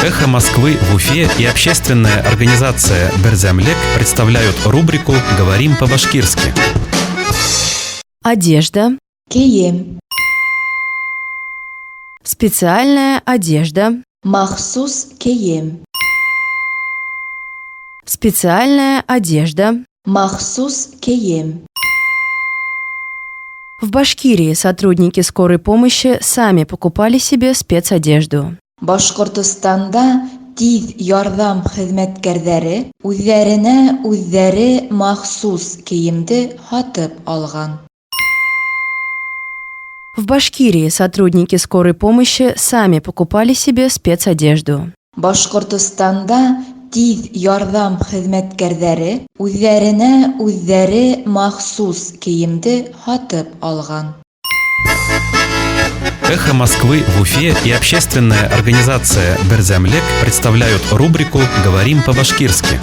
«Эхо Москвы» в Уфе и общественная организация «Берзямлек» представляют рубрику «Говорим по-башкирски». Одежда. Кием. Специальная одежда. Махсус кием. Специальная одежда. Махсус кием. В Башкирии сотрудники скорой помощи сами покупали себе спецодежду. Башкортостанда тиз ярдам хезмәткәрләре үзләренә махсус киемде һатып алган. В Башкирии сотрудники скорой помощи сами покупали себе спецодежду. Башкортостанда тиз ярдам хезмәткәрләре үзләренә махсус киемде һатып алган. «Эхо Москвы» в Уфе и общественная организация «Берзямлек» представляют рубрику «Говорим по-башкирски».